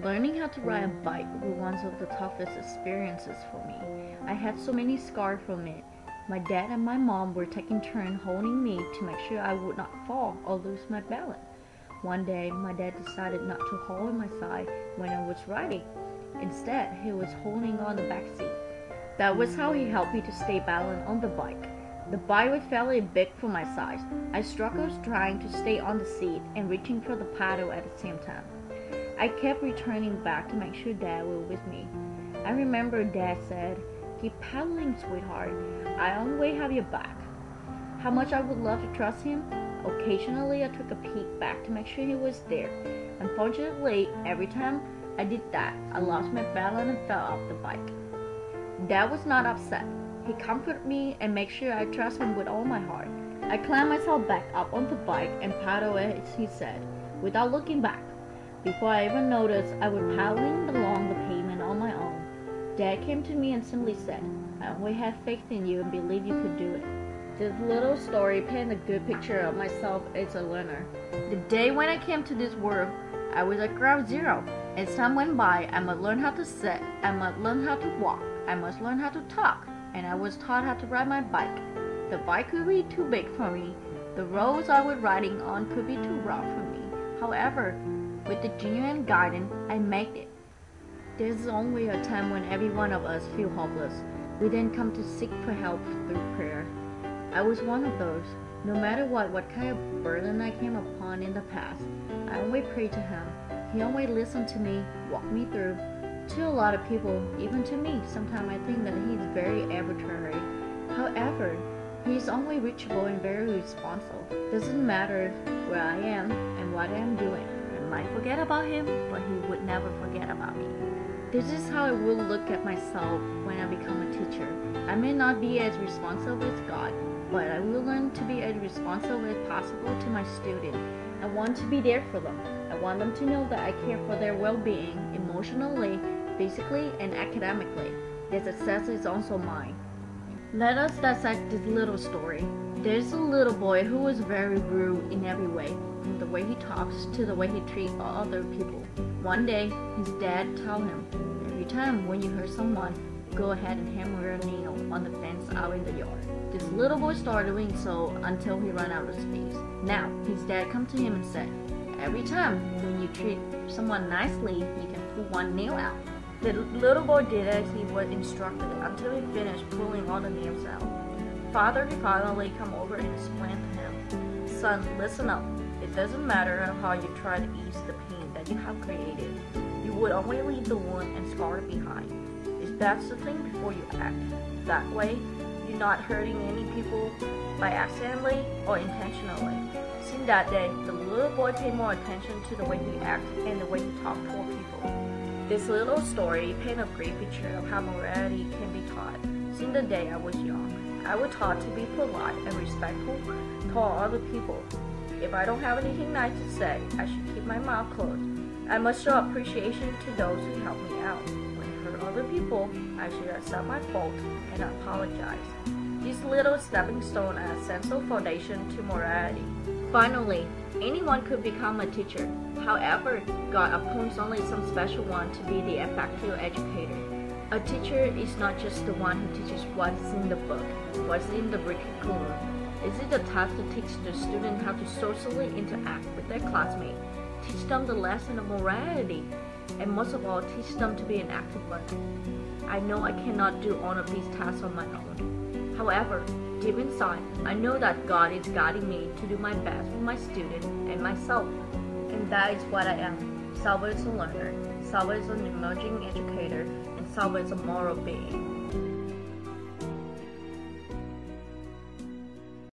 Learning how to ride a bike was one of the toughest experiences for me. I had so many scars from it. My dad and my mom were taking turns holding me to make sure I would not fall or lose my balance. One day, my dad decided not to hold my side when I was riding. Instead, he was holding on the back seat. That was how he helped me to stay balanced on the bike. The bike was fairly big for my size. I struggled trying to stay on the seat and reaching for the paddle at the same time. I kept returning back to make sure Dad was with me. I remember Dad said, "Keep paddling, sweetheart. I always have your back." How much I would love to trust him. Occasionally, I took a peek back to make sure he was there. Unfortunately, every time I did that, I lost my balance and fell off the bike. Dad was not upset. He comforted me and made sure I trust him with all my heart. I climbed myself back up on the bike and paddled as he said, without looking back. Before I even noticed, I was paddling along the pavement on my own. Dad came to me and simply said, "I always had faith in you and believed you could do it." This little story painted a good picture of myself as a learner. The day when I came to this world, I was at ground zero. As time went by, I must learn how to sit, I must learn how to walk, I must learn how to talk, and I was taught how to ride my bike. The bike could be too big for me. The roads I was riding on could be too rough for me. However, with the genuine guidance, I made it. There's only a time when every one of us feel hopeless. We then come to seek for help through prayer. I was one of those. No matter what kind of burden I came upon in the past, I always prayed to Him. He always listened to me, walked me through. To a lot of people, even to me, sometimes I think that He's very arbitrary. However, He is always reachable and very responsive. Doesn't matter where I am and what I am doing. I might forget about Him, but He would never forget about me. This is how I will look at myself when I become a teacher. I may not be as responsive as God, but I will learn to be as responsive as possible to my students. I want to be there for them. I want them to know that I care for their well-being emotionally, physically, and academically. Their success is also mine. Let us dissect this little story. There's a little boy who was very rude in every way, from the way he talks to the way he treats other people. One day, his dad told him, "Every time when you hurt someone, go ahead and hammer a nail on the fence out in the yard." This little boy started doing so until he ran out of space. Now, his dad came to him and said, "Every time when you treat someone nicely, you can pull one nail out." The little boy did as he was instructed until he finished pulling all the nails out. Father finally came over and explained to him, "Son, listen up. It doesn't matter how you try to ease the pain that you have created. You would only leave the wound and scar behind. It's best to think before you act. That way, you're not hurting any people by accidentally or intentionally." Since that day, the little boy paid more attention to the way he acted and the way he talked toward people. This little story paints a great picture of how morality can be taught. Since the day I was young, I was taught to be polite and respectful toward other people. If I don't have anything nice to say, I should keep my mouth closed. I must show appreciation to those who help me out. When I hurt other people, I should accept my fault and apologize. These little stepping stones are essential foundation to morality. Finally, anyone could become a teacher. However, God appoints only some special one to be the effective educator. A teacher is not just the one who teaches what's in the book, what's in the curriculum. Is it the task to teach the student how to socially interact with their classmates, teach them the lesson of morality, and most of all, teach them to be an active learner? I know I cannot do all of these tasks on my own. However, deep inside, I know that God is guiding me to do my best for my students and myself. And that is what I am. Salva is a learner, Salva is an emerging educator, and Salva is a moral being.